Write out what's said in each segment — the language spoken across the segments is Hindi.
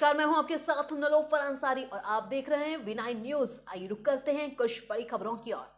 नमस्कार, मैं हूं आपके साथ नीलोफर अंसारी और आप देख रहे हैं V9 न्यूज। आइए रुक करते हैं कुछ बड़ी खबरों की ओर।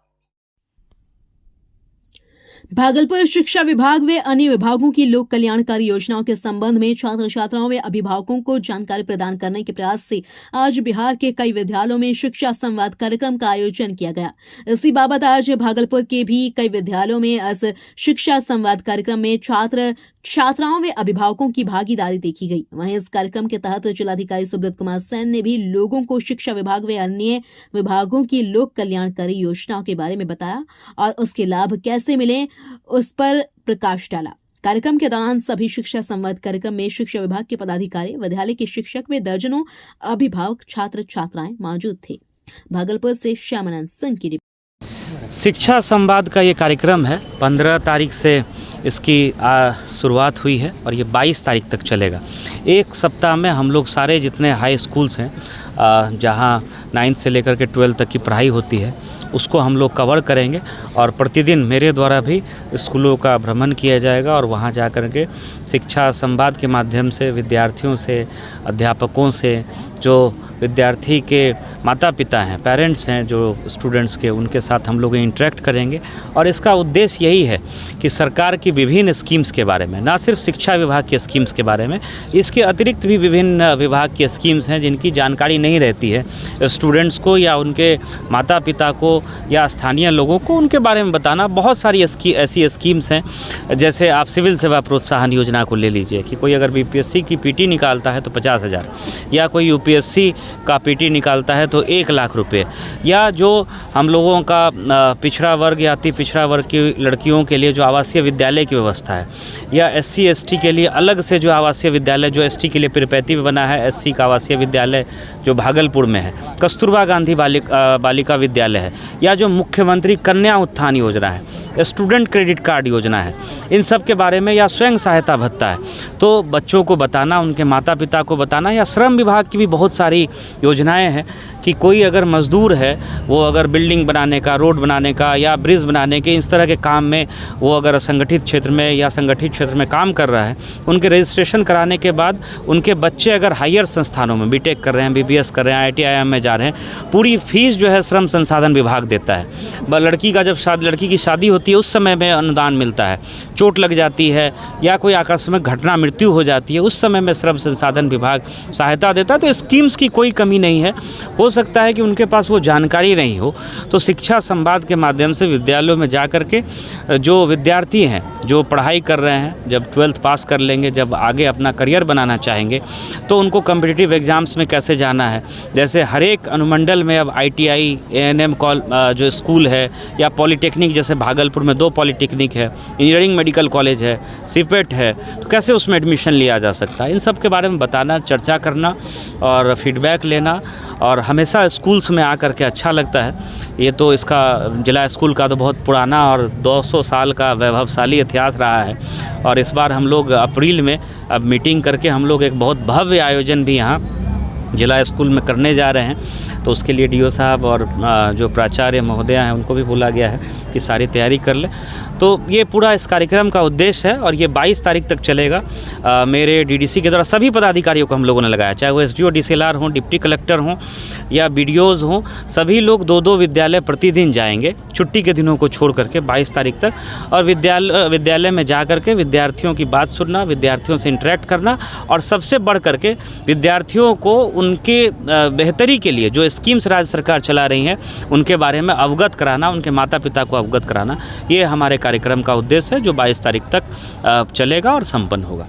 भागलपुर शिक्षा विभाग व अन्य विभागों की लोक कल्याणकारी योजनाओं के संबंध में छात्र छात्राओं व अभिभावकों को जानकारी प्रदान करने के प्रयास से आज बिहार के कई विद्यालयों में शिक्षा संवाद कार्यक्रम का आयोजन किया गया। इसी बाबत आज भागलपुर के भी कई विद्यालयों में इस शिक्षा संवाद कार्यक्रम में छात्र छात्राओं व अभिभावकों की भागीदारी देखी गई। वहीं इस कार्यक्रम के तहत जिलाधिकारी सुब्रत कुमार सेन ने भी लोगों को शिक्षा विभाग व अन्य विभागों की लोक कल्याणकारी योजनाओं के बारे में बताया और उसके लाभ कैसे मिले उस पर प्रकाश डाला। कार्यक्रम के दौरान सभी शिक्षा संवाद कार्यक्रम में शिक्षा विभाग के पदाधिकारी, विद्यालय के शिक्षक व दर्जनों अभिभावक, छात्र छात्राएं मौजूद थे। भागलपुर से श्यामानंद सिंह की रिपोर्ट। शिक्षा संवाद का ये कार्यक्रम है। 15 तारीख से इसकी शुरुआत हुई है और ये 22 तारीख तक चलेगा। एक सप्ताह में हम लोग सारे जितने हाई स्कूल्स हैं जहाँ 9th से लेकर के 12th तक की पढ़ाई होती है उसको हम लोग कवर करेंगे और प्रतिदिन मेरे द्वारा भी स्कूलों का भ्रमण किया जाएगा और वहाँ जा कर के शिक्षा संवाद के माध्यम से विद्यार्थियों से, अध्यापकों से, जो विद्यार्थी के माता पिता हैं, पेरेंट्स हैं, जो स्टूडेंट्स के, उनके साथ हम लोग इंटरेक्ट करेंगे। और इसका उद्देश्य यही है कि सरकार की विभिन्न स्कीम्स के बारे में, ना सिर्फ शिक्षा विभाग के स्कीम्स के बारे में, इसके अतिरिक्त भी विभिन्न विभाग की स्कीम्स हैं जिनकी जानकारी नहीं रहती है स्टूडेंट्स को या उनके माता पिता को या स्थानीय लोगों को, उनके बारे में बताना। बहुत सारी ऐसी स्कीम्स हैं, जैसे आप सिविल सेवा प्रोत्साहन योजना को ले लीजिए कि कोई अगर BPSC की PT निकालता है तो 50,000, या कोई UPSC का PT निकालता है तो 1 लाख रुपए, या जो हम लोगों का पिछड़ा वर्ग या अति पिछड़ा वर्ग की लड़कियों के लिए जो आवासीय विद्यालय की व्यवस्था है, या SC ST के लिए अलग से जो आवासीय विद्यालय जो ST के लिए पिरपैती में बना है, SC का आवासीय विद्यालय जो भागलपुर में है, कस्तूरबा गांधी बालिका विद्यालय है, या जो मुख्यमंत्री कन्या उत्थान योजना है, स्टूडेंट क्रेडिट कार्ड योजना है, इन सब के बारे में, या स्वयं सहायता भत्ता है, तो बच्चों को बताना, उनके माता पिता को बताना। या श्रम विभाग की भी बहुत सारी योजनाएं हैं कि कोई अगर मज़दूर है, वो अगर बिल्डिंग बनाने का, रोड बनाने का या ब्रिज बनाने के, इस तरह के काम में वो अगर संगठित क्षेत्र में या संगठित क्षेत्र में काम कर रहा है, उनके रजिस्ट्रेशन कराने के बाद उनके बच्चे अगर हायर संस्थानों में BTech कर रहे हैं, BBS कर रहे हैं, IIT IIM में जा रहे हैं, पूरी फीस जो है श्रम संसाधन विभाग देता है। लड़की की शादी होती है उस समय में अनुदान मिलता है, चोट लग जाती है या कोई आकस्मिक घटना, मृत्यु हो जाती है, उस समय में श्रम संसाधन विभाग सहायता देता है। तो स्कीम्स की कोई कमी नहीं है। हो सकता है कि उनके पास वो जानकारी नहीं हो, तो शिक्षा संवाद के माध्यम से विद्यालयों में जा कर के जो विद्यार्थी हैं, जो पढ़ाई कर रहे हैं, जब 12th पास कर लेंगे, जब आगे अपना करियर बनाना चाहेंगे, तो उनको कॉम्पिटिटिव एग्ज़ाम्स में कैसे जाना है। जैसे हर एक अनुमंडल में अब ITI ANM जो स्कूल है, या पॉलीटेक्निक, जैसे भागलपुर में 2 पॉलीटेक्निक है, इंजीनियरिंग मेडिकल कॉलेज है, CPET है, तो कैसे उसमें एडमिशन लिया जा सकता है, इन सब के बारे में बताना, चर्चा करना और फीडबैक लेना। और हमेशा स्कूल्स में आकर के अच्छा लगता है। ये तो इसका जिला स्कूल का तो बहुत पुराना और 200 साल का वैभवशाली इतिहास रहा है। और इस बार हम लोग अप्रैल में अब मीटिंग करके हम लोग एक बहुत भव्य आयोजन भी यहाँ जिला स्कूल में करने जा रहे हैं। तो उसके लिए DO साहब और जो प्राचार्य महोदय हैं उनको भी बोला गया है कि सारी तैयारी कर ले। तो ये पूरा इस कार्यक्रम का उद्देश्य है और ये 22 तारीख तक चलेगा। मेरे DDC के द्वारा सभी पदाधिकारियों को हम लोगों ने लगाया, चाहे वो SDO DCLR हों, डिप्टी कलेक्टर हों या BDOs हों, सभी लोग 2-2 विद्यालय प्रतिदिन जाएंगे छुट्टी के दिनों को छोड़ करके 22 तारीख तक। और विद्यालय में जा कर के विद्यार्थियों की बात सुनना, विद्यार्थियों से इंटरेक्ट करना और सबसे बढ़ करके विद्यार्थियों को उनके बेहतरी के लिए जो स्कीम्स राज्य सरकार चला रही हैं उनके बारे में अवगत कराना, उनके माता पिता को अवगत कराना, ये हमारे कार्यक्रम का उद्देश्य है जो 22 तारीख तक चलेगा और संपन्न होगा।